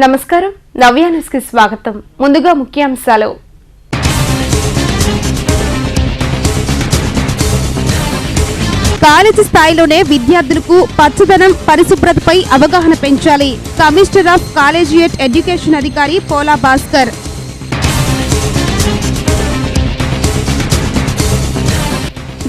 నమస్కారం నవ్య న్యూస్ కి స్వాగతం. ముందుగా ముఖ్యాంశాలు. కాలేజీ స్థాయిలోనే విద్యార్థులకు పచ్చదనం పరిశుభ్రతపై అవగాహన పెంచాలి. కమిషనర్ ఆఫ్ కాలేజియేట్ ఎడ్యుకేషన్ అధికారి పోలా భాస్కర్.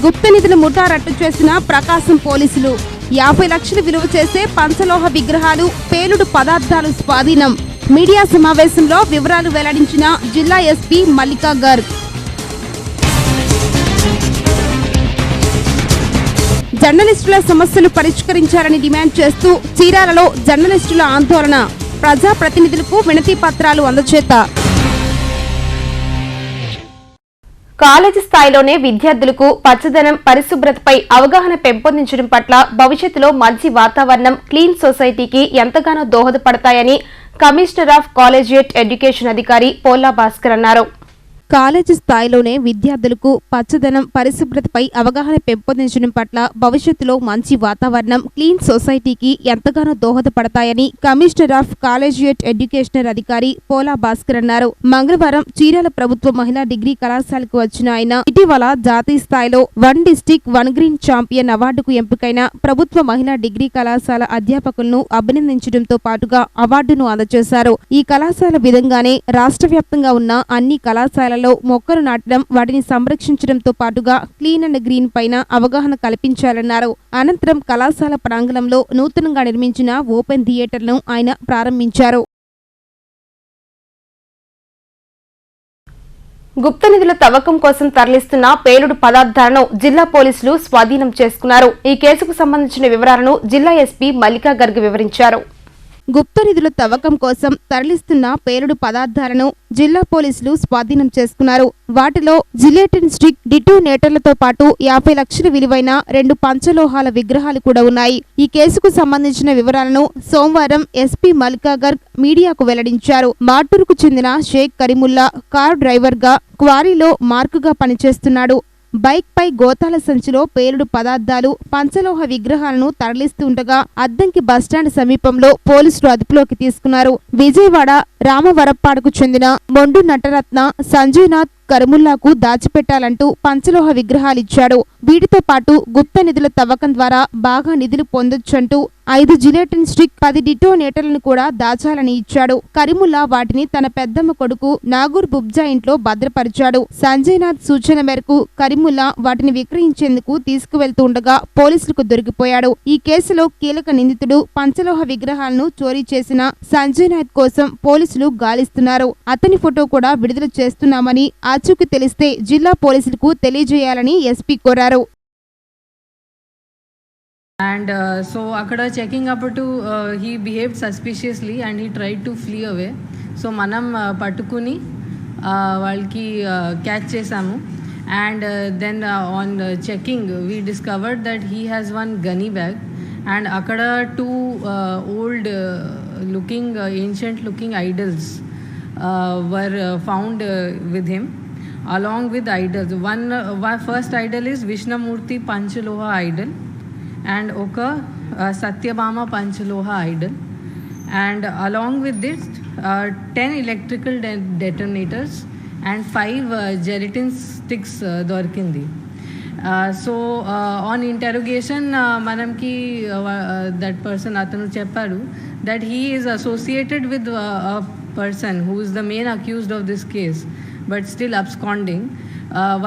గుప్త నిధుల ముఠా రట్టు చేసిన ప్రకాశం పోలీసులు. 50 లక్షలు విలువ చేసే పంచలోహ విగ్రహాలు, పేలుడు పదార్థాలు స్వాధీనం. మీడియా సమావేశంలో వివరాలు వెల్లడించిన జిల్లా ఎస్పీ మల్లికా గర్గ్. జర్నలిస్టుల సమస్యలు పరిష్కరించాలని డిమాండ్ చేస్తూ చీరాలలో జర్నలిస్టుల ఆందోళన. ప్రజాప్రతినిధులకు వినతి పత్రాలు అందజేత. కాలేజీ స్థాయిలోనే విద్యార్థులకు పచ్చదనం పరిశుభ్రతపై అవగాహన పెంపొందించడం పట్ల భవిష్యత్తులో మంచి వాతావరణం, క్లీన్ సొసైటీకి ఎంతగానో దోహదపడతాయని కమిషనర్ ఆఫ్ కాలేజియేట్ ఎడ్యుకేషన్ అధికారి పోలా భాస్కర్ అన్నారు. కాలేజీ స్థాయిలోనే విద్యార్థులకు పచ్చదనం పరిశుభ్రతపై అవగాహన పెంపొందించడం పట్ల భవిష్యత్తులో మంచి వాతావరణం, క్లీన్ సొసైటీకి ఎంతగానో దోహదపడతాయని కమిషనర్ ఆఫ్ కాలేజియేట్ ఎడ్యుకేషనర్ అధికారి పోలా భాస్కర్ అన్నారు. మంగళవారం చీరాల ప్రభుత్వ మహిళా డిగ్రీ కళాశాలకు వచ్చిన ఆయన ఇటీవల జాతీయ స్థాయిలో 1 డిస్టిక్ 1 గ్రీన్ ఛాంపియన్ అవార్డుకు ఎంపికైన ప్రభుత్వ మహిళా డిగ్రీ కళాశాల అధ్యాపకులను అభినందించడంతో పాటుగా అవార్డును అందజేశారు. ఈ కళాశాల విధంగానే రాష్ట్ర వ్యాప్తంగా ఉన్న అన్ని కళాశాల మొక్కలు నాటడం, వాటిని సంరక్షించడంతో పాటుగా క్లీన్ అండ్ గ్రీన్ పైన అవగాహన కల్పించాలన్నారు. అనంతరం కళాశాల ప్రాంగణంలో నూతనంగా నిర్మించిన ఓపెన్ థియేటర్ను ఆయన ప్రారంభించారు. గుప్త నిధుల తవ్వకం కోసం తరలిస్తున్న పేలుడు పదార్థాలను జిల్లా పోలీసులు స్వాధీనం చేసుకున్నారు. ఈ కేసుకు సంబంధించిన వివరాలను జిల్లా ఎస్పీ మల్లికా గర్గ్ వివరించారు. గుప్త నిధుల తవ్వకం కోసం తరలిస్తున్న పేలుడు పదార్థాలను జిల్లా పోలీసులు స్వాధీనం చేసుకున్నారు. వాటిలో జిలేటిన్ స్టిక్, డిటోనేటర్లతో పాటు 50 లక్షల విలువైన 2 పంచలోహాల విగ్రహాలు కూడా ఉన్నాయి. ఈ కేసుకు సంబంధించిన వివరాలను సోమవారం ఎస్పీ మల్లికా గర్గ్ మీడియాకు వెల్లడించారు. మాటూరుకు చెందిన షేక్ కరీముల్లా కారు డ్రైవర్ గా క్వారీలో మార్కుగా పనిచేస్తున్నాడు. బైక్ పై గోతాల సంచిలో పేలుడు పదార్థాలు, పంచలోహ విగ్రహాలను తరలిస్తుండగా అద్దంకి బస్టాండ్ సమీపంలో పోలీసులు అదుపులోకి తీసుకున్నారు. విజయవాడ రామవరప్పాడుకు చెందిన మొండు నటరత్న సంజయ్నాథ్ కరుముల్లాకు దాచిపెట్టాలంటూ పంచలోహ విగ్రహాలిచ్చాడు. వీటితో పాటు గుప్త నిధుల తవ్వకం ద్వారా బాగా నిధులు పొందొచ్చంటూ 5 జిలేటిన్ స్టిక్, 10 డిటోనేటర్లను కూడా దాచాలని ఇచ్చాడు. కరీముల్లా వాటిని తన పెద్దమ్మ కొడుకు నాగూర్ బుబ్జా ఇంట్లో భద్రపరిచాడు. సంజయ్నాథ్ సూచన మేరకు కరీముల్లా వాటిని విక్రయించేందుకు తీసుకువెళ్తుండగా పోలీసులకు దొరికిపోయాడు. ఈ కేసులో కీలక నిందితుడు పంచలోహ విగ్రహాలను చోరీ చేసిన సంజయ్నాథ్ కోసం పోలీసులు గాలిస్తున్నారు. అతని ఫోటో కూడా విడుదల చేస్తున్నామని ఆచూకీ తెలిస్తే జిల్లా పోలీసులకు తెలియజేయాలని ఎస్పీ కోరారు. And so akada checking up to he behaved suspiciously and he tried to flee away. So manam pattukuni valki catch chesamu and then on checking we discovered that he has one gunny bag and akada 2 old looking ancient looking idols were found with him along with idols. One first idol is Vishnamurti Panchaloha idol and oka Satyabama Panchaloha idol, and along with this 10 electrical detonators and 5 gelatin sticks dorkindi. So on interrogation manamki that person atanu cheppadu that he is associated with a person who is the main accused of this case but still absconding,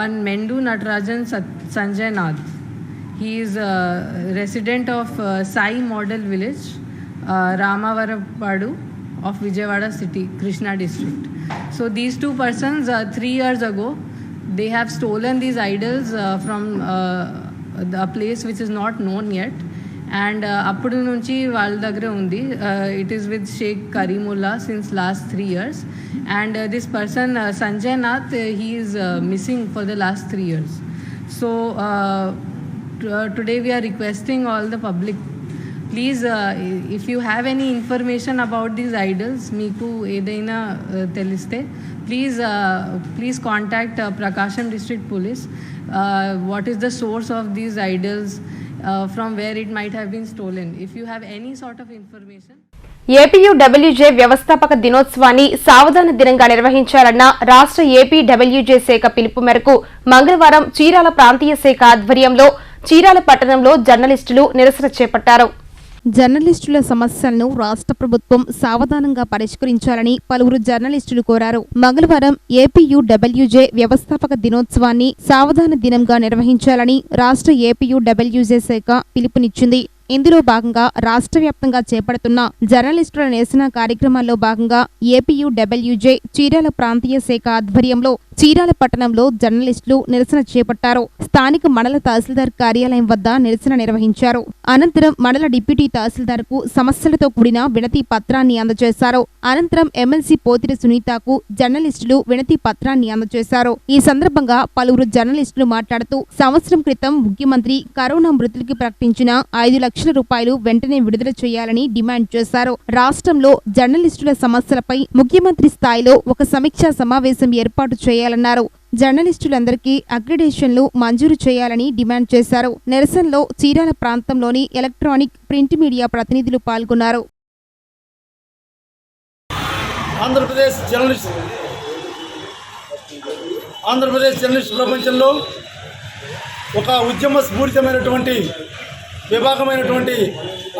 one Mendu Natarajan Sanjaynath. He is a resident of Sai Model Village, Ramavarappadu of Vijayawada city, Krishna district. So these 2 persons 3 years ago they have stolen these idols from a place which is not known yet, and appudu nunchi వాళ్ళ దగ్గర ఉంది. It is with Sheikh Karimullah since last 3 years, and this person Sanjay Nath he is missing for the last 3 years. So today we are requesting all the public, please if you have any information about these idols, meeku edaina teliste, please contact Prakasham district police. What is the source of these idols, from where it might have been stolen? If you have any sort of information. APUWJ వ్యవస్థాపక దినోత్సవాన్ని సావధాన దినంగా నిర్వహించాలన్న రాష్ట్ర APWJ శాఖ పిలుపు మేరకు మంగళవారం చీరాల ప్రాంతీయ శాఖ ఆధ్వర్యంలో చీరాల పట్టణంలో జర్నలిస్టులు నిరసన చేపట్టారు. జర్నలిస్టుల సమస్యలను రాష్ట్ర ప్రభుత్వం సావధానంగా పరిష్కరించాలని పలువురు జర్నలిస్టులు కోరారు. మంగళవారం ఏపీయూడబ్ల్యూజే వ్యవస్థాపక దినోత్సవాన్ని సావధాన దినంగా నిర్వహించాలని రాష్ట్ర ఏపీయూడబ్ల్యూజే శాఖ పిలుపునిచ్చింది. ఇందులో భాగంగా రాష్ట్ర వ్యాప్తంగా చేపడుతున్న జర్నలిస్టుల నిరసన కార్యక్రమాల్లో భాగంగా ఏపీయూడబ్ల్యూజే చీరాల ప్రాంతీయ శాఖ ఆధ్వర్యంలో చీరాల పట్టణంలో జర్నలిస్టులు నిరసన చేపట్టారు. స్థానిక మండల తహసీల్దార్ కార్యాలయం వద్ద నిరసన నిర్వహించారు. అనంతరం మండల డిప్యూటీ తహసీల్దార్కు సమస్యలతో కూడిన వినతి పత్రాన్ని అందజేశారు. అనంతరం ఎమ్మెల్సీ పోతిరి సునీతకు జర్నలిస్టులు వినతి పత్రాన్ని అందజేశారు. ఈ సందర్భంగా పలువురు జర్నలిస్టులు మాట్లాడుతూ సంవత్సరం క్రితం ముఖ్యమంత్రి కరోనా మృతులకి ప్రకటించిన 5 లక్షల రూపాయలు వెంటనే విడుదల చేయాలని డిమాండ్ చేశారు. రాష్ట్రంలో జర్నలిస్టుల సమస్యలపై ముఖ్యమంత్రి స్థాయిలో ఒక సమీక్షా సమావేశం ఏర్పాటు చేయాలన్నారు. జర్నలిస్టులందరికీ అక్రిడేషన్లు మంజూరు చేయాలని డిమాండ్ చేశారు. నిరసనలో చీరాల ప్రాంతంలోని ఎలక్ట్రానిక్, ప్రింట్ మీడియా ప్రతినిధులు పాల్గొన్నారు. ఆంధ్రప్రదేశ్ జర్నలిస్ట్ ప్రపంచంలో ఒక ఉద్యమ స్ఫూర్తిమైనటువంటి విభాగమైనటువంటి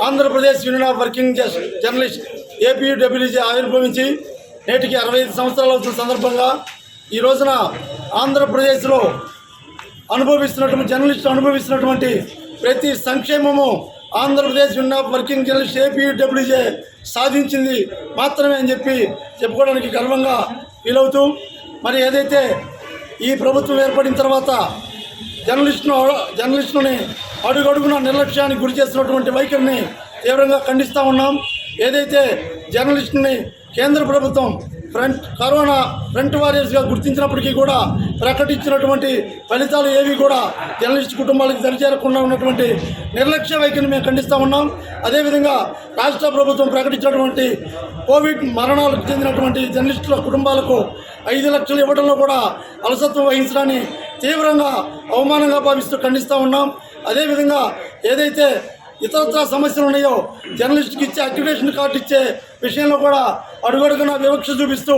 Andhra Pradesh union of working journalist APUWJ ఆవిర్భవించి నేటికి 65 సంవత్సరాలు అవుతున్న సందర్భంగా ఈ రోజున ఆంధ్రప్రదేశ్లో జర్నలిస్టులు అనుభవిస్తున్నటువంటి ప్రతి సంక్షేమము Andhra Pradesh union of working journalist APUWJ సాధించింది మాత్రమే అని చెప్పుకోవడానికి గర్వంగా ఫీల్ అవుతూ, మరి ఏదైతే ఈ ప్రభుత్వం ఏర్పడిన తర్వాత జర్నలిస్టులని అడుగడుగున నిర్లక్ష్యానికి గురి చేస్తున్నటువంటి వైఖరిని తీవ్రంగా ఖండిస్తూ ఉన్నాం. ఏదైతే జర్నలిస్టుని కేంద్ర ప్రభుత్వం కరోనా ఫ్రంట్ వారియర్స్గా గుర్తించినప్పటికీ కూడా ప్రకటించినటువంటి ఫలితాలు ఏవి కూడా జర్నలిస్ట్ కుటుంబాలకు దరిచేరకుండా ఉన్నటువంటి నిర్లక్ష్య వైఖరిని మేము ఖండిస్తూ ఉన్నాం. అదేవిధంగా రాష్ట్ర ప్రభుత్వం ప్రకటించినటువంటి కోవిడ్ మరణాలకు చెందినటువంటి జర్నలిస్టుల కుటుంబాలకు 5 లక్షలు ఇవ్వడంలో కూడా అలసత్వం వహించడాన్ని తీవ్రంగా అవమానంగా భావిస్తూ ఖండిస్తూ ఉన్నాం. అదేవిధంగా ఏదైతే ఇతరత్ర సమస్యలు ఉన్నాయో జర్నలిస్టుకి ఇచ్చే అక్రిడేషన్ కార్డు ఇచ్చే విషయంలో కూడా అడుగడుగున వివక్ష చూపిస్తూ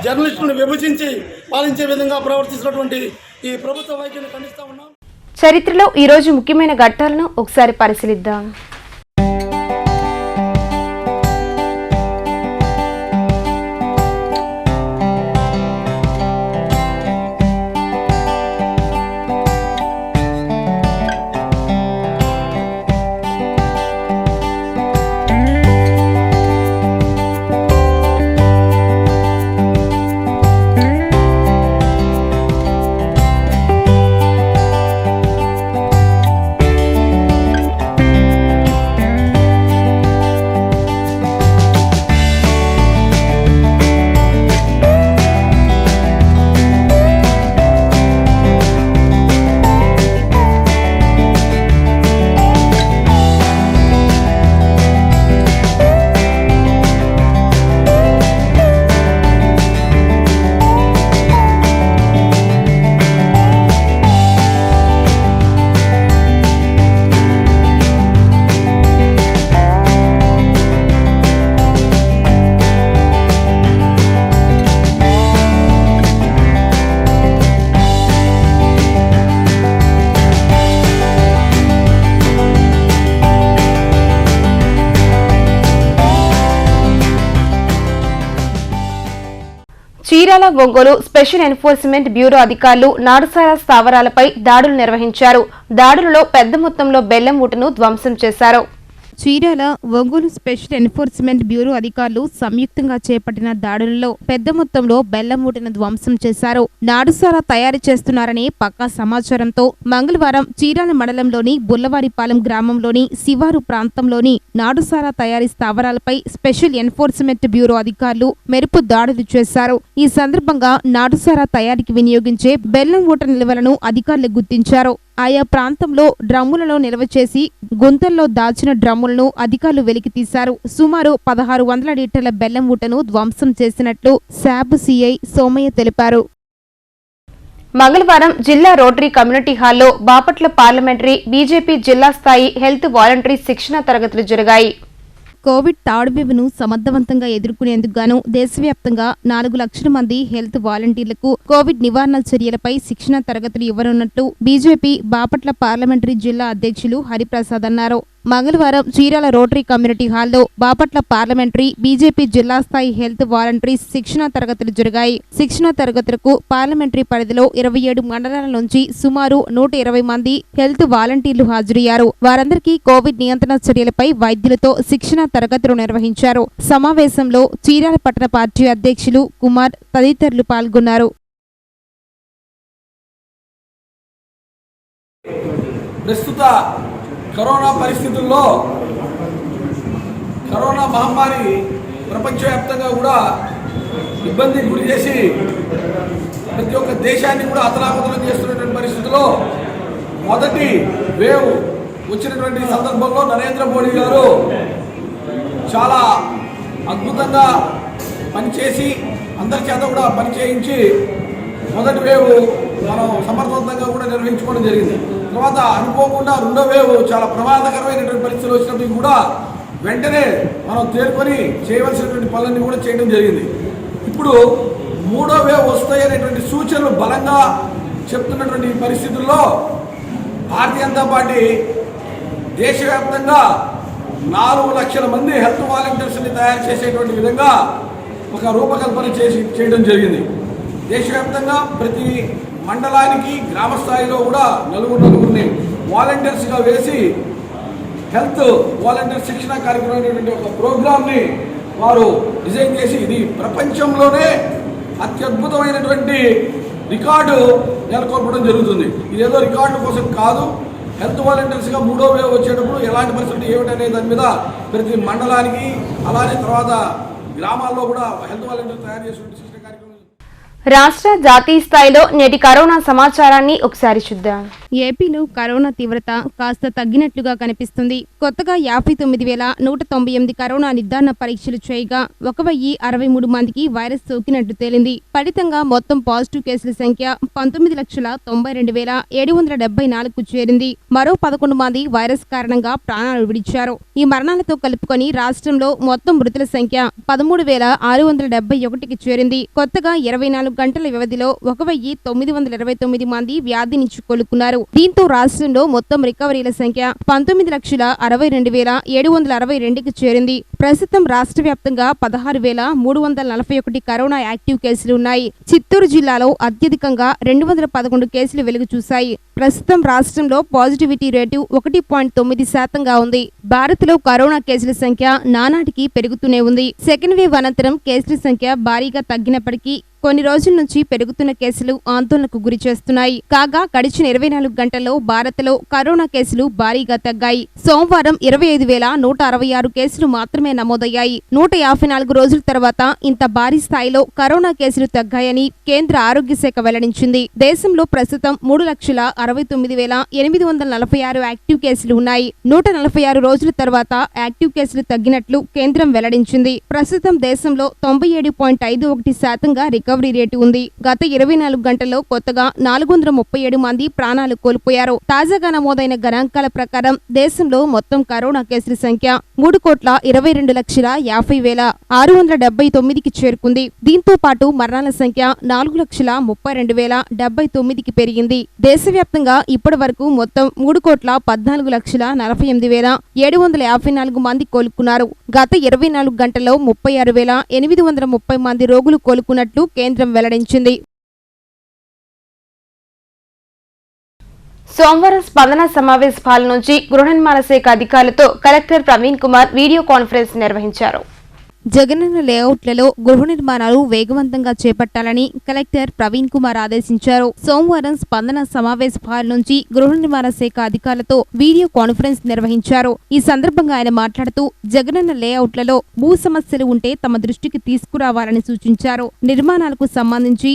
జర్నలిస్టులను విభజించి పాలించే విధంగా ప్రవర్తిస్తున్నటువంటి ఈ ప్రభుత్వ వైఖరిని ఖండిస్తూ ఉన్నాం. చరిత్రలో ఈ రోజు ముఖ్యమైన ఘట్టాలను ఒకసారి పరిశీలిద్దాం. Chirala Ongole special enforcement bureau అధికారులు నాటుసారా స్థావరాలపై దాడులు నిర్వహించారు. దాడులలో పెద్ద మొత్తంలో బెల్లం ఊటను ధ్వంసం చేశారు. Chirala Ongole special enforcement bureau అధికారులు సంయుక్తంగా చేపట్టిన దాడులలో పెద్ద మొత్తంలో బెల్లం ఊటను ధ్వంసం చేశారు. నాటుసారా తయారు చేస్తున్నారనే పక్కా సమాచారంతో మంగళవారం చీరాల మండలంలోని బుల్లవారిపాలెం గ్రామంలోని శివారు ప్రాంతంలోని నాటుసారా తయారీ స్థావరాలపై స్పెషల్ ఎన్ఫోర్స్మెంట్ బ్యూరో అధికారులు మెరుపు దాడులు చేశారు. ఈ సందర్భంగా నాటుసారా తయారీకి వినియోగించే బెల్లం ఊట నిల్వలను అధికారులు గుర్తించారు. ఆయా ప్రాంతంలో డ్రమ్ములలో నిల్వ చేసి గుంతల్లో దాచిన డ్రమ్ములను అధికారులు వెలికి తీశారు. సుమారు 1600 లీటర్ల బెల్లం ఊటను ధ్వంసం చేసినట్లు శాబ్ సిఐ సోమయ్య తెలిపారు. మంగళవారం జిల్లా రోటరీ కమ్యూనిటీ హాల్లో బాపట్ల పార్లమెంటరీ బీజేపీ జిల్లా స్థాయి హెల్త్ వాలంటరీ శిక్షణ తరగతులు జరిగాయి. కోవిడ్ థర్డ్ వేవ్ ను సమర్థవంతంగా ఎదుర్కొనేందుకు గాను దేశవ్యాప్తంగా 4 లక్షల మంది హెల్త్ వాలంటీర్లకు కోవిడ్ నివారణ చర్యలపై శిక్షణ తరగతులు ఇవ్వనున్నట్లు బీజేపీ బాపట్ల పార్లమెంటరీ జిల్లా అధ్యక్షులు హరిప్రసాద్ అన్నారు. మంగళవారం చీరాల రోటరీ కమ్యూనిటీ హాల్లో బాపట్ల పార్లమెంటరీ బీజేపీ జిల్లా స్థాయి హెల్త్ వాలంటీర్స్ శిక్షణ తరగతులు జరిగాయి. శిక్షణ తరగతులకు పార్లమెంటరీ పరిధిలో 27 మండలాల నుంచి సుమారు 120 మంది హెల్త్ వాలంటీర్లు హాజరయ్యారు. వారందరికీ కోవిడ్ నియంత్రణ చర్యలపై వైద్యులతో శిక్షణ తరగతులు నిర్వహించారు. సమావేశంలో చీరాల పట్టణ పార్టీ అధ్యక్షులు కుమార్ తదితరులు పాల్గొన్నారు. ప్రస్తుత కరోనా పరిస్థితుల్లో కరోనా మహమ్మారి ప్రపంచవ్యాప్తంగా కూడా ఇబ్బందికి గురి చేసి ప్రతి ఒక్క దేశాన్ని కూడా అతలాకుతలం చేస్తున్నటువంటి పరిస్థితుల్లో మొదటి వేవ్ వచ్చినటువంటి సందర్భంలో నరేంద్ర మోడీ గారు చాలా అద్భుతంగా పనిచేసి అందరి చేత కూడా పనిచేయించి మొదటి వేవ్ మనం సమర్థవంతంగా కూడా నిర్వహించుకోవడం జరిగింది. తర్వాత అనుకోకుండా రెండో వేవ్ చాలా ప్రమాదకరమైనటువంటి పరిస్థితులు వచ్చినప్పటికీ కూడా వెంటనే మనం తేరుకొని చేయవలసినటువంటి పనులన్నీ కూడా చేయడం జరిగింది. ఇప్పుడు మూడో వేవ్ వస్తాయనేటువంటి సూచనలు బలంగా చెప్తున్నటువంటి పరిస్థితుల్లో భారతీయ జనతా పార్టీ దేశవ్యాప్తంగా 4 లక్షల మంది హెల్త్ వాలంటీర్స్ని తయారు చేసేటువంటి విధంగా ఒక రూపకల్పన చేయడం జరిగింది. దేశవ్యాప్తంగా ప్రతి మండలానికి గ్రామ స్థాయిలో కూడా నలుగురిని వాలంటీర్స్గా వేసి హెల్త్ వాలంటీర్ శిక్షణ కార్యక్రమం అనేటువంటి ఒక ప్రోగ్రామ్ని వారు డిజైన్ చేసి ఇది ప్రపంచంలోనే అత్యద్భుతమైనటువంటి రికార్డు నెలకొల్పడం జరుగుతుంది. ఇదేదో రికార్డు కోసం కాదు, హెల్త్ వాలంటీర్స్గా మూడో వేవ్ వచ్చేటప్పుడు ఎలాంటి పరిస్థితి ఏమిటనే దాని మీద ప్రతి మండలానికి అలానే తర్వాత గ్రామాల్లో కూడా హెల్త్ వాలంటీర్ తయారు చేసినటువంటి శిక్షణ కార్యక్రమం. రాష్ట్ర జాతీయ స్థాయిలో నేటి కరోనా సమాచారాన్ని ఒకసారి చూద్దాం. ఏపీలో కరోనా తీవ్రత కాస్త తగ్గినట్లుగా కనిపిస్తుంది. కొత్తగా 59,198 కరోనా నిర్ధారణ పరీక్షలు చేయగా 1,063 మందికి వైరస్ సోకినట్లు తేలింది. ఫలితంగా మొత్తం పాజిటివ్ కేసుల సంఖ్య 19,92,774కు చేరింది. మరో 11 మంది వైరస్ కారణంగా ప్రాణాలు విడిచారు. ఈ మరణాలతో కలుపుకొని రాష్ట్రంలో మొత్తం మృతుల సంఖ్య 13,671కి చేరింది. కొత్తగా 24 గంటల వ్యవధిలో 1,929 మంది వ్యాధి నుంచి కోలుకున్నారు. దీంతో రాష్ట్రంలో మొత్తం రికవరీల సంఖ్య 19,62,762కి చేరింది. ప్రస్తుతం రాష్ట్ర వ్యాప్తంగా 16,341 కరోనా యాక్టివ్ కేసులు ఉన్నాయి. చిత్తూరు జిల్లాలో అత్యధికంగా 211 కేసులు వెలుగు చూశాయి. ప్రస్తుతం రాష్ట్రంలో పాజిటివిటీ రేటు 1.9%గా ఉంది. భారత్లో కరోనా కేసుల సంఖ్య నానాటికి పెరుగుతూనే ఉంది. సెకండ్ వేవ్ అనంతరం కేసుల సంఖ్య భారీగా తగ్గినప్పటికీ కొన్ని రోజుల నుంచి పెరుగుతున్న కేసులు ఆందోళనకు గురి చేస్తున్నాయి. కాగా గడిచిన 24 గంటల్లో భారత్లో కరోనా కేసులు భారీగా తగ్గాయి. సోమవారం 25,166 కేసులు మాత్రమే నమోదయ్యాయి. 154 రోజుల తర్వాత ఇంత భారీ స్థాయిలో కరోనా కేసులు తగ్గాయని కేంద్ర ఆరోగ్య శాఖ వెల్లడించింది. దేశంలో ప్రస్తుతం 3,69,846 యాక్టివ్ కేసులు ఉన్నాయి. 146 రోజుల తర్వాత యాక్టివ్ కేసులు తగ్గినట్లు కేంద్రం వెల్లడించింది. ప్రస్తుతం దేశంలో 97.51%గా రికవరీ రేటు ఉంది. గత 24 గంటల్లో కొత్తగా 437 మంది ప్రాణాలు కోల్పోయారు. తాజాగా నమోదైన గణాంకాల ప్రకారం దేశంలో మొత్తం కరోనా కేసుల సంఖ్య 3,22,50,679కి చేరుకుంది. దీంతో పాటు మరణాల సంఖ్య 4,32,079కి పెరిగింది. దేశవ్యాప్తంగా ఇప్పటి వరకు మొత్తం 3,14,48,754 మంది కోలుకున్నారు. గత 24 గంటల్లో 36,830 మంది రోగులు కోలుకున్నట్లు కేంద్రం వెల్లడించింది. సోమవారం స్పందన సమావేశ హాల్ నుంచి గృహ నిర్మాణ శాఖ అధికారులతో collector Praveen Kumar video conference నిర్వహించారు. జగనన్న లేఅవుట్లలో గృహ నిర్మాణాలు వేగవంతంగా చేపట్టాలని కలెక్టర్ ప్రవీణ్ కుమార్ ఆదేశించారు. సోమవారం స్పందన సమావేశ హాల్ నుంచి గృహ నిర్మాణ శాఖ అధికారులతో వీడియో కాన్ఫరెన్స్ నిర్వహించారు. ఈ సందర్భంగా ఆయన మాట్లాడుతూ జగనన్న లేఅవుట్లలో భూ సమస్యలు ఉంటే తమ దృష్టికి తీసుకురావాలని సూచించారు. నిర్మాణాలకు సంబంధించి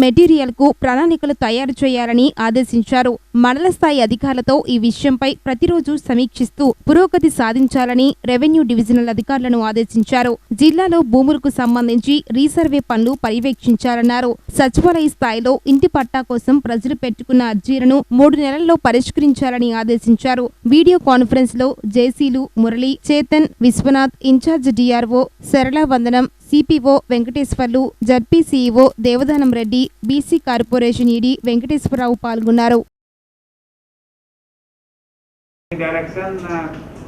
మెటీరియల్ కు ప్రణాళికలు తయారు చేయాలని ఆదేశించారు. మండల స్థాయి అధికారులతో ఈ విషయంపై ప్రతిరోజు సమీక్షిస్తూ పురోగతి సాధించాలని రెవెన్యూ డివిజనల్ అధికారులను ఆదేశించారు. జిల్లాలో భూములకు సంబంధించి రీసర్వే పనులు పర్యవేక్షించాలన్నారు. సచివాలయ స్థాయిలో ఇంటి పట్టా కోసం ప్రజలు పెట్టుకున్న అర్జీలను 3 నెలల్లో పరిష్కరించాలని ఆదేశించారు. వీడియో కాన్ఫరెన్స్ లో జేసీలు Murali, Chetan, Vishwanath, incharge DRO Sarala Vandanam, CPO Venkateswarlu, ZP CEO Devadanam Reddy, BC corporation ED Venkateswararao పాల్గొన్నారు. Direction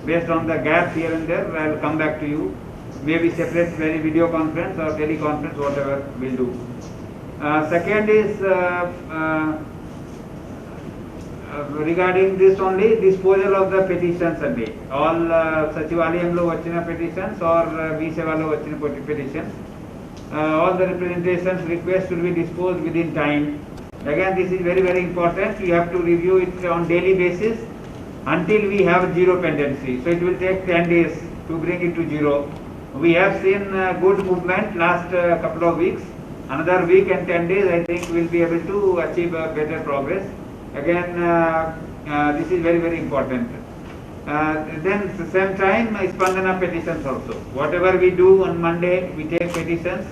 based on the gaps here and there, I will come back to you. Maybe separate very video conference or teleconference, whatever we'll do. Second is regarding this only disposal of the petitions only. All Sachivalayamlo vachina petitions or V-Sevalo vachina petitions. All the representations requests will be disposed within time. Again, this is very very important. We have to review it on daily basis until we have zero pendency. So it will take 10 days to bring it to zero. We have seen good movement last couple of weeks. Another week and 10 days I think we'll be able to achieve a better progress. Again, this is very very important. Then at the same time Spandana petitions also. Whatever we do on Monday we take petitions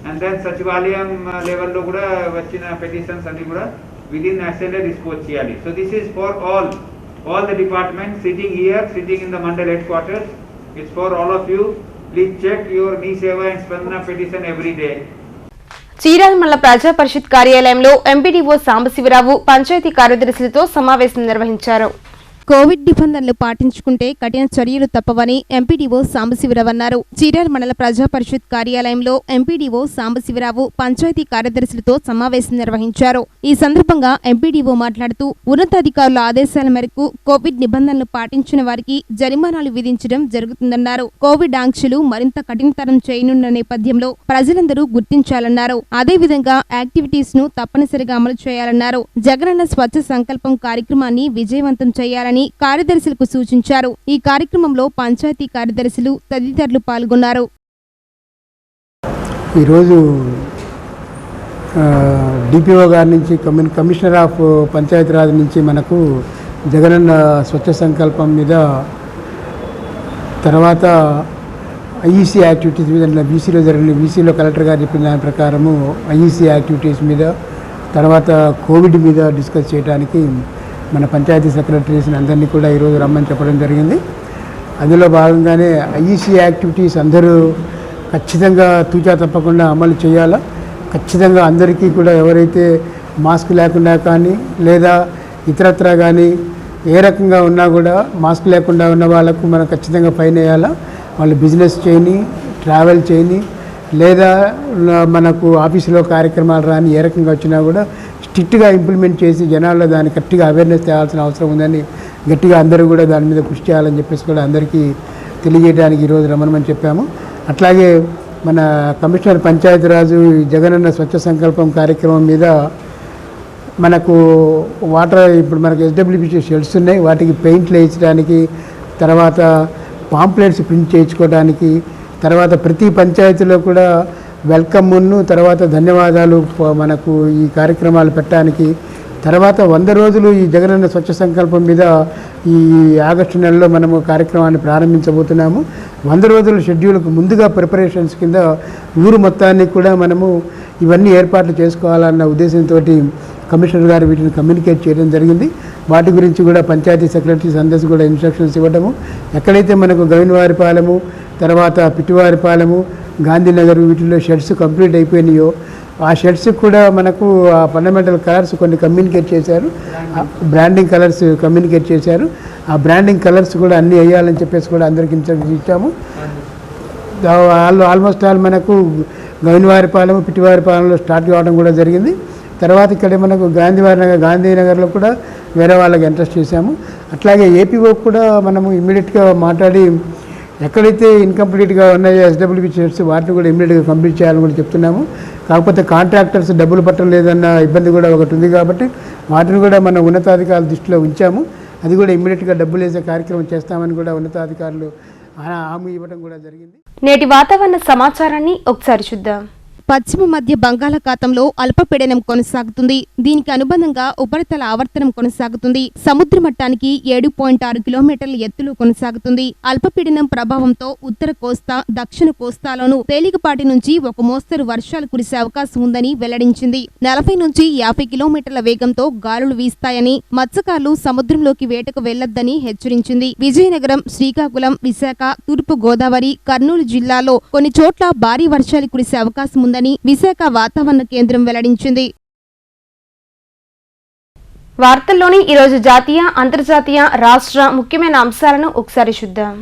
and then Sachivalayam level lo kuda vachina petitions andi kuda within SLA dispose cheyali. So this is for all the departments sitting here, sitting in the Mandal headquarters. It's for all of you. Please check your Me-Seva and Spandana petition every day. Chirala ప్రజా పరిషత్ కార్యాలయంలో MPDO Sambasivarao panchayat కార్యదర్శులతో సమావేశం నిర్వహించారు. Covid నిబంధనలు పాటించుకుంటే కఠిన చర్యలు తప్పవని MPDO Sambasivarao అన్నారు. చీరాల మండల ప్రజా పరిషత్ కార్యాలయంలో ఎంపీడీఓ సాంబశివరావు పంచాయతీ కార్యదర్శులతో సమావేశం నిర్వహించారు. ఈ సందర్భంగా ఎంపీడీఓ మాట్లాడుతూ ఉన్నతాధికారుల ఆదేశాల మేరకు కోవిడ్ నిబంధనలు పాటించిన వారికి జరిమానాలు విధించడం జరుగుతుందన్నారు. కోవిడ్ ఆంక్షలు మరింత కఠినతరం చేయనున్న నేపథ్యంలో ప్రజలందరూ గుర్తించాలన్నారు. అదేవిధంగా యాక్టివిటీస్ ను తప్పనిసరిగా అమలు చేయాలన్నారు. జగనన్న స్వచ్ఛ సంకల్పం కార్యక్రమాన్ని విజయవంతం చేయాలని కార్యదర్శులకు సూచించారు. ఈ కార్యక్రమంలో పంచాయతీ కార్యదర్శులు తదితరులు పాల్గొన్నారు. ఈరోజు డిపిఓ గారి నుంచి కమిషనర్ ఆఫ్ పంచాయతీరాజ్ నుంచి మనకు జగనన్న స్వచ్ఛ సంకల్పం మీద, తర్వాత ఐఈసీ యాక్టివిటీస్ మీద బీసీలో జరిగిన బీసీలో కలెక్టర్ గారు చెప్పిన దాని ప్రకారము ఐఈసీ యాక్టివిటీస్ మీద, తర్వాత కోవిడ్ మీద డిస్కస్ చేయడానికి మన పంచాయతీ సెక్రటరీస్ని అందరినీ కూడా ఈరోజు రమ్మని చెప్పడం జరిగింది. అందులో భాగంగానే ఐఈసీ యాక్టివిటీస్ అందరూ ఖచ్చితంగా తూచా తప్పకుండా అమలు చేయాలా. ఖచ్చితంగా అందరికీ కూడా ఎవరైతే మాస్క్ లేకుండా కానీ లేదా ఇతరత్రా కానీ ఏ రకంగా ఉన్నా కూడా మాస్క్ లేకుండా ఉన్న వాళ్ళకు మనం ఖచ్చితంగా ఫైన్ వేయాలా. వాళ్ళు బిజినెస్ చేయని, ట్రావెల్ చేయని, లేదా మనకు ఆఫీసులో కార్యక్రమాలు రాని ఏ రకంగా వచ్చినా కూడా స్ట్రిక్ట్గా ఇంప్లిమెంట్ చేసి జనాల్లో దాన్ని గట్టిగా అవేర్నెస్ తేవాల్సిన అవసరం ఉందని గట్టిగా అందరూ కూడా దాని మీద కృషి చేయాలని చెప్పేసి కూడా అందరికీ తెలియజేయడానికి ఈరోజు రమ్మని చెప్పాము. అట్లాగే మన కమిషనర్ పంచాయతీరాజు జగనన్న స్వచ్ఛ సంకల్పం కార్యక్రమం మీద మనకు వాటర్ ఇప్పుడు మనకు ఎస్డబ్ల్యూపీ షెడ్స్ ఉన్నాయి, వాటికి పెయింట్లు వేయించడానికి, తర్వాత పాంప్లెట్స్ ప్రింట్ చేయించుకోవడానికి, తర్వాత ప్రతి పంచాయతీలో కూడా వెల్కమ్ను, తర్వాత ధన్యవాదాలు మనకు ఈ కార్యక్రమాలు పెట్టడానికి, తర్వాత 100 రోజులు ఈ జగనన్న స్వచ్ఛ సంకల్పం మీద ఈ ఆగస్టు నెలలో మనము కార్యక్రమాన్ని ప్రారంభించబోతున్నాము. 100 రోజుల షెడ్యూల్కు ముందుగా ప్రిపరేషన్స్ కింద ఊరు మొత్తాన్ని కూడా మనము ఇవన్నీ ఏర్పాట్లు చేసుకోవాలన్న ఉద్దేశంతో కమిషనర్ గారు వీటిని కమ్యూనికేట్ చేయడం జరిగింది. వాటి గురించి కూడా పంచాయతీ సెక్రటరీస్ అందరికీ కూడా ఇన్స్ట్రక్షన్స్ ఇవ్వడము, ఎక్కడైతే మనకు గవినవారిపాలెము, తర్వాత పిట్టివారిపాలెము, గాంధీనగర్ వీటిల్లో షెడ్స్ కంప్లీట్ అయిపోయినాయో ఆ షెడ్స్ కూడా మనకు ఆ ఫండమెంటల్ కలర్స్ కొన్ని కమ్యూనికేట్ చేశారు, బ్రాండింగ్ కలర్స్ కమ్యూనికేట్ చేశారు. ఆ బ్రాండింగ్ కలర్స్ కూడా అన్నీ వేయాలని చెప్పేసి కూడా అందరికీ ఇన్స్ట్రక్షన్ ఇచ్చాము. ఆల్మోస్ట్ ఆల్ మనకు గవినవారిపాలెం, పిట్టివారిపాలెంలో స్టార్ట్ కావడం కూడా జరిగింది. తర్వాత ఇక్కడ మనకు గాంధీనగర్లో కూడా వేరే వాళ్ళకి ఇంట్రెస్ట్ చేశాము. అట్లాగే ఏపీఓ కూడా మనము ఇమ్మీడియట్గా మాట్లాడి ఎక్కడైతే ఇన్కంప్లీట్గా ఉన్నాయో ఎస్డబ్ల్యూపీ షెడ్స్ వాటిని కూడా ఇమ్మీడియట్గా కంప్లీట్ చేయాలని కూడా చెప్తున్నాము. కాకపోతే కాంట్రాక్టర్స్ డబ్బులు పట్టలేదన్న ఇబ్బంది కూడా ఒకటి ఉంది కాబట్టి వాటిని కూడా మన ఉన్నతాధికారుల దృష్టిలో ఉంచాము. అది కూడా ఇమ్మీడియట్గా డబ్బులు వేసే కార్యక్రమం చేస్తామని కూడా ఉన్నతాధికారులు హామీ ఇవ్వడం కూడా జరిగింది. నేటి వాతావరణ సమాచారాన్ని ఒకసారి చూద్దాం. పశ్చిమ మధ్య బంగాళాఖాతంలో అల్పపీడనం కొనసాగుతుంది. దీనికి అనుబంధంగా ఉపరితల ఆవర్తనం కొనసాగుతుంది. సముద్ర మట్టానికి 7.6 కిలోమీటర్ల ఎత్తులో కొనసాగుతుంది. అల్పపీడనం ప్రభావంతో ఉత్తర కోస్తా, దక్షిణ కోస్తాలోనూ తేలికపాటి నుంచి ఒక మోస్తరు వర్షాలు కురిసే అవకాశం ఉందని వెల్లడించింది. 40 నుంచి 50 కిలోమీటర్ల వేగంతో గాలులు వీస్తాయని, మత్స్యకారులు సముద్రంలోకి వేటకు వెళ్లొద్దని హెచ్చరించింది. విజయనగరం, శ్రీకాకుళం, విశాఖ, తూర్పు గోదావరి, కర్నూలు జిల్లాలో కొన్ని చోట్ల భారీ వర్షాలు కురిసే అవకాశం ఉందని విశాఖ వాతావరణ కేంద్రం వెల్లడించింది. వార్తల్లోని ఈరోజు జాతీయ, అంతర్జాతీయ, రాష్ట్ర ముఖ్యమైన అంశాలను ఒకసారి చూద్దాం.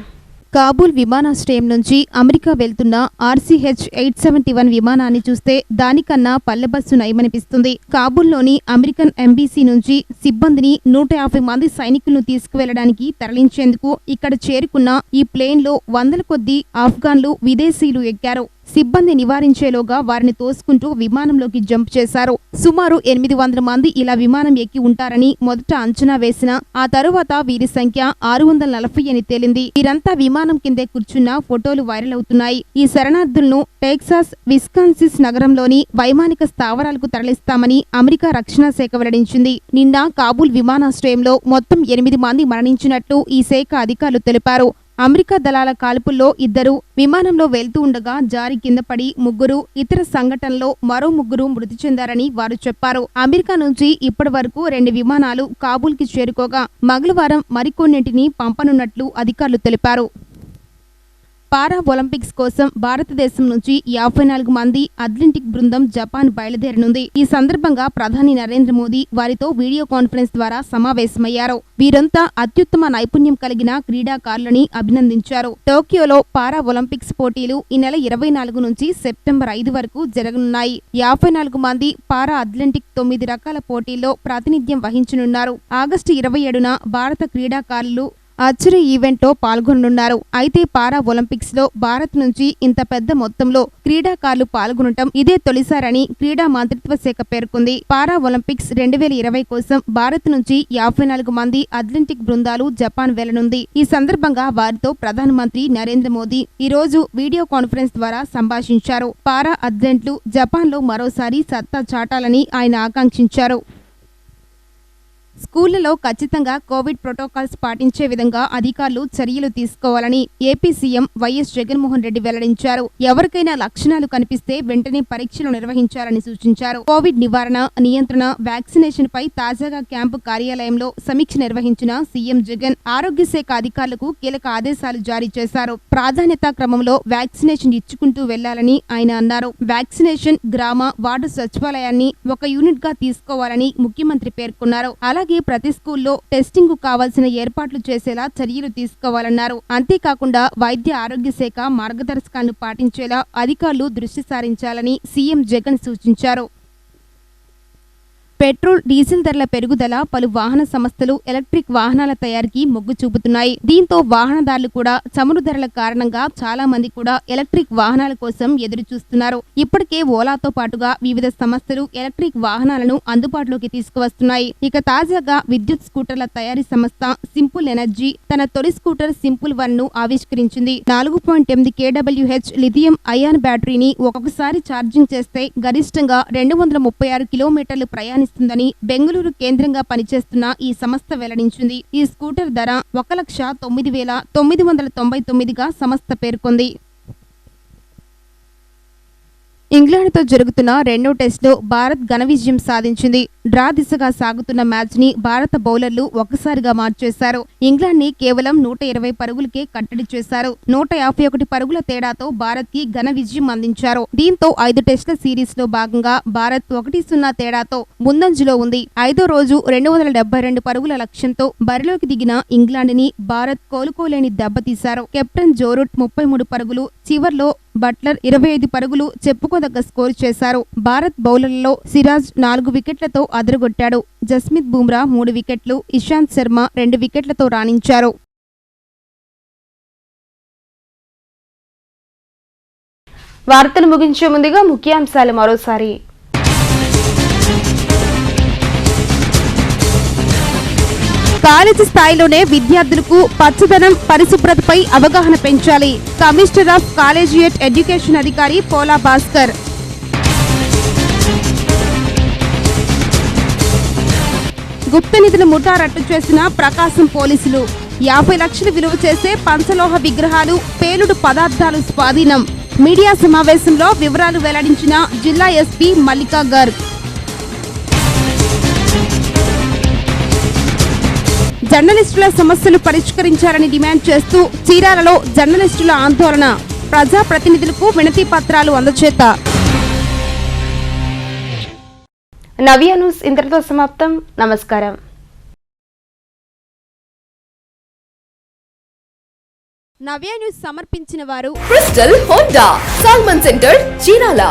కాబూల్ విమానాశ్రయం నుంచి అమెరికా వెళ్తున్న RCH-871 విమానాన్ని చూస్తే దానికన్నా పల్లెబస్సు నయమనిపిస్తుంది. కాబూల్లోని అమెరికన్ ఎంబసీ నుంచి సిబ్బందిని 150 మంది సైనికులను తీసుకువెళ్లడానికి తరలించేందుకు ఇక్కడ చేరుకున్న ఈ ప్లేన్లో వందల కొద్దీ ఆఫ్ఘన్లు, విదేశీయులు ఎక్కారు. సిబ్బంది నివారించేలోగా వారిని తోసుకుంటూ విమానంలోకి జంప్ చేశారు. సుమారు 800 మంది ఇలా విమానం ఎక్కి ఉంటారని మొదట అంచనా వేసినా ఆ తరువాత వీరి సంఖ్య 640 అని తేలింది. వీరంతా విమానం కిందే కూర్చున్న ఫోటోలు వైరల్ అవుతున్నాయి. ఈ శరణార్థులను టెక్సాస్, విస్కాన్సిన్ నగరంలోని వైమానిక స్థావరాలకు తరలిస్తామని అమెరికా రక్షణ శాఖ వెల్లడించింది. నిన్న కాబూల్ విమానాశ్రయంలో మొత్తం 8 మంది మరణించినట్లు ఈ శాఖ అధికారులు తెలిపారు. అమెరికా దళాల కాల్పుల్లో 2 విమానంలో వెళ్తూ ఉండగా జారి కింద పడి 3, ఇతర సంఘటనలో మరో 3 మృతి చెందారని వారు చెప్పారు. అమెరికా నుంచి ఇప్పటి వరకు 2 విమానాలు కాబూల్కి చేరుకోగా మంగళవారం మరికొన్నింటిని పంపనున్నట్లు అధికారులు తెలిపారు. పారా ఒలింపిక్స్ కోసం భారతదేశం నుంచి 54 మంది అథ్లెటిక్ బృందం జపాన్ బయలుదేరనుంది. ఈ సందర్భంగా ప్రధాని నరేంద్ర మోదీ వారితో వీడియో కాన్ఫరెన్స్ ద్వారా సమావేశమయ్యారు. వీరంతా అత్యుత్తమ నైపుణ్యం కలిగిన క్రీడాకారులని అభినందించారు. టోక్యోలో పారా ఒలింపిక్స్ పోటీలు ఈ నెల 24 నుంచి సెప్టెంబర్ 5 వరకు జరగనున్నాయి. 54 మంది పారా అథ్లెటిక్ 9 రకాల పోటీల్లో ప్రాతినిధ్యం వహించనున్నారు. ఆగస్టు 27న భారత క్రీడాకారులు ఆర్చరీ ఈవెంట్లో పాల్గొననున్నారు. అయితే పారా ఒలింపిక్స్ లో భారత్ నుంచి ఇంత పెద్ద మొత్తంలో క్రీడాకారులు పాల్గొనటం ఇదే తొలిసారని క్రీడా మంత్రిత్వ శాఖ పేర్కొంది. పారా ఒలింపిక్స్ 2020 కోసం భారత్ నుంచి 54 మంది అథ్లెటిక్ బృందాలు జపాన్ వెళ్లనుంది. ఈ సందర్భంగా వారితో ప్రధానమంత్రి నరేంద్ర మోదీ ఈ రోజు వీడియో కాన్ఫరెన్స్ ద్వారా సంభాషించారు. పారా అథ్లెట్లు జపాన్లో మరోసారి సత్తా చాటాలని ఆయన ఆకాంక్షించారు. స్కూళ్లలో ఖచ్చితంగా కోవిడ్ ప్రోటోకాల్స్ పాటించే విధంగా అధికారులు చర్యలు తీసుకోవాలని AP CM YS Jaganmohan Reddy వెల్లడించారు. ఎవరికైనా లక్షణాలు కనిపిస్తే వెంటనే పరీక్షలు నిర్వహించాలని సూచించారు. కోవిడ్ నివారణ, నియంత్రణ, వ్యాక్సినేషన్ పై తాజాగా క్యాంపు కార్యాలయంలో సమీక్ష నిర్వహించిన సీఎం జగన్ ఆరోగ్య శాఖ అధికారులకు కీలక ఆదేశాలు జారీ చేశారు. ప్రాధాన్యతా క్రమంలో వ్యాక్సినేషన్ ఇచ్చుకుంటూ వెళ్లాలని ఆయన అన్నారు. వ్యాక్సినేషన్ గ్రామ, వార్డు సచివాలయాన్ని ఒక యూనిట్ గా తీసుకోవాలని ముఖ్యమంత్రి పేర్కొన్నారు. అలాగే ప్రతి స్కూల్లో టెస్టింగ్ కు కావాల్సిన ఏర్పాట్లు చేసేలా చర్యలు తీసుకోవాలన్నారు. అంతేకాకుండా వైద్య ఆరోగ్య శాఖ మార్గదర్శకాలను పాటించేలా అధికారులు దృష్టి సారించాలని సీఎం జగన్ సూచించారు. పెట్రోల్, డీజిల్ ధరల పెరుగుదల పలు వాహన సంస్థలు ఎలక్ట్రిక్ వాహనాల తయారీకి మొగ్గు చూపుతున్నాయి. దీంతో వాహనదారులు కూడా చమురు ధరల కారణంగా చాలా మంది కూడా ఎలక్ట్రిక్ వాహనాల కోసం ఎదురు చూస్తున్నారు. ఇప్పటికే ఓలాతో పాటుగా వివిధ సంస్థలు ఎలక్ట్రిక్ వాహనాలను అందుబాటులోకి తీసుకువస్తున్నాయి. ఇక తాజాగా విద్యుత్ స్కూటర్ల తయారీ సంస్థ సింపుల్ ఎనర్జీ తన తొలి స్కూటర్ సింపుల్ 1 ను ఆవిష్కరించింది. 4.8 kWh లిథియం అయాన్ బ్యాటరీని ఒక్కొక్కసారి ఛార్జింగ్ చేస్తే గరిష్టంగా 236 కిలోమీటర్లు ప్రయాణిస్తుందని బెంగళూరు కేంద్రంగా పనిచేస్తున్న ఈ సంస్థ వెల్లడించింది. ఈ స్కూటర్ ధర 1,09,999గా సంస్థ పేర్కొంది. ఇంగ్లాండ్తో జరుగుతున్న 2వ టెస్టులో భారత్ ఘన విజయం సాధించింది. డ్రా దిశగా సాగుతున్న మ్యాచ్ ని భారత బౌలర్లు ఒక్కసారిగా మార్చేశారు. ఇంగ్లాండ్ ని కేవలం 120 పరుగులకే కట్టడి చేశారు. 151 పరుగుల తేడాతో భారత్ కి ఘన విజయం అందించారు. దీంతో 5 టెస్టుల సిరీస్ లో భాగంగా భారత్ 1-0 తేడాతో ముందంజలో ఉంది. 5వ రోజు 272 పరుగుల లక్ష్యంతో బరిలోకి దిగిన ఇంగ్లాండ్ ని భారత్ కోలుకోలేని దెబ్బతీశారు. కెప్టెన్ జో రూట్ 33 పరుగులు, చివర్లో బట్లర్ 25 పరుగులు చెప్పుకోదగ్గ స్కోర్ చేశారు. భారత్ బౌలర్లలో సిరాజ్ 4 వికెట్లతో అదరగొట్టాడు. జస్మిత్ బుమ్రా 3 వికెట్లు, ఇషాంత్ శర్మ 2 వికెట్లతో రాణించారు. వార్తలు ముగించే ముందుగా ముఖ్యాంశాలు మరోసారి. కాలేజీ స్థాయిలోనే విద్యార్థులకు పచ్చదనం, పరిశుభ్రతపై అవగాహన పెంచాలి. కమిషనర్ ఆఫ్ కాలేజియేట్ ఎడ్యుకేషన్ అధికారి పోలా భాస్కర్. గుప్త నిధుల ముఠా రట్టు చేసిన ప్రకాశం పోలీసులు. 50 లక్షలు విలువ చేసే పంచలోహ విగ్రహాలు, పేలుడు పదార్థాలు స్వాధీనం. మీడియా సమావేశంలో వివరాలు వెల్లడించిన జిల్లా ఎస్పీ మల్లికా గర్గ్. జర్నలిస్టుల సమస్యలు పరిష్కరించాలని డిమాండ్ చేస్తూ చీరాలలో జర్నలిస్టుల ఆందోళన. ప్రజాప్రతినిధులకు వినతి పత్రాలు అందజేత. నవ్య న్యూస్ ఇంతటితో సమాప్తం. నమస్కారం. నవ్య న్యూస్ సమర్పించిన వారు crystal Honda, salmon centre, Chirala.